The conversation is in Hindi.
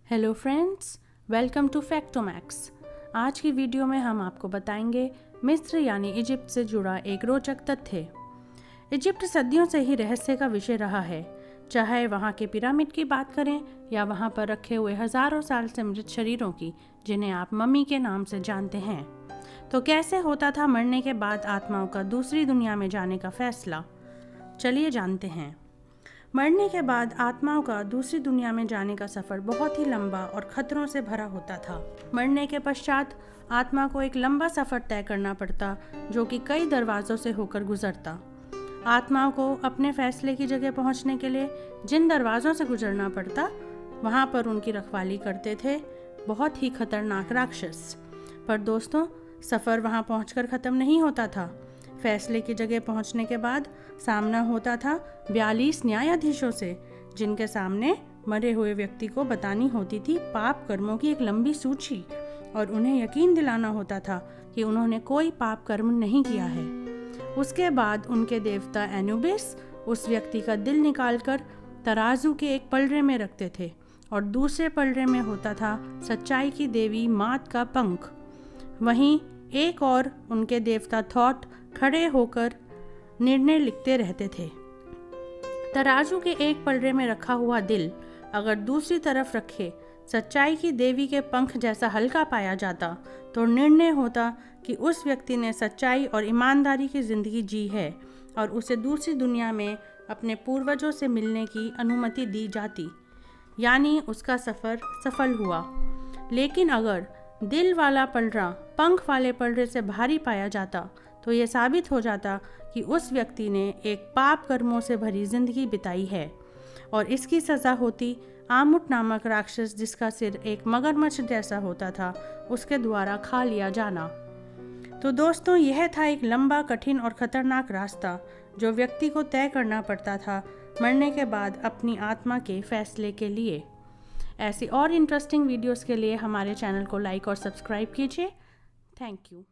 Hello friends, welcome to Factomax. आज की वीडियो में हम आपको बताएंगे मिस्र यानी इजिप्ट से जुड़ा एक रोचक तथ्य। इजिप्ट सदियों से ही रहस्य का विषय रहा है, चाहे वहाँ के पिरामिड की बात करें या वहाँ पर रखे हुए हजारों साल से मृत शरीरों की, जिन्हें आप मम्मी के नाम से जानते हैं। तो कैसे होता था मरने के बाद आत्माओं का दूसरी दुनिया में जाने का फैसला? चलिए जानते हैं। मरने के बाद आत्माओं का दूसरी दुनिया में जाने का सफ़र बहुत ही लंबा और खतरों से भरा होता था। मरने के पश्चात आत्मा को एक लंबा सफ़र तय करना पड़ता, जो कि कई दरवाज़ों से होकर गुजरता। आत्माओं को अपने फैसले की जगह पहुंचने के लिए जिन दरवाज़ों से गुजरना पड़ता, वहां पर उनकी रखवाली करते थे बहुत ही खतरनाक राक्षस। पर दोस्तों, सफ़र वहां पहुंचकर ख़त्म नहीं होता था। फैसले की जगह पहुंचने के बाद सामना होता था 42 न्यायाधीशों से, जिनके सामने मरे हुए व्यक्ति को बतानी होती थी पाप कर्मों की एक लंबी सूची, और उन्हें यकीन दिलाना होता था कि उन्होंने कोई पाप कर्म नहीं किया है। उसके बाद उनके देवता एनुबिस उस व्यक्ति का दिल निकालकर तराजू के एक पलड़े में रखते थे, और दूसरे पलड़े में होता था सच्चाई की देवी मात का पंख। वहीं एक और उनके देवता थॉट खड़े होकर निर्णय लिखते रहते थे। तराजू के एक पलड़े में रखा हुआ दिल अगर दूसरी तरफ रखे सच्चाई की देवी के पंख जैसा हल्का पाया जाता, तो निर्णय होता कि उस व्यक्ति ने सच्चाई और ईमानदारी की जिंदगी जी है और उसे दूसरी दुनिया में अपने पूर्वजों से मिलने की अनुमति दी जाती, यानी उसका सफ़र सफल हुआ। लेकिन अगर दिल वाला पलड़ा पंख वाले पलड़े से भारी पाया जाता, तो ये साबित हो जाता कि उस व्यक्ति ने एक पाप कर्मों से भरी जिंदगी बिताई है, और इसकी सज़ा होती आमुट नामक राक्षस, जिसका सिर एक मगरमच्छ जैसा होता था, उसके द्वारा खा लिया जाना। तो दोस्तों, यह था एक लंबा, कठिन और ख़तरनाक रास्ता जो व्यक्ति को तय करना पड़ता था मरने के बाद अपनी आत्मा के फैसले के लिए। ऐसी और इंटरेस्टिंग वीडियोस के लिए हमारे चैनल को लाइक और सब्सक्राइब कीजिए। Thank you.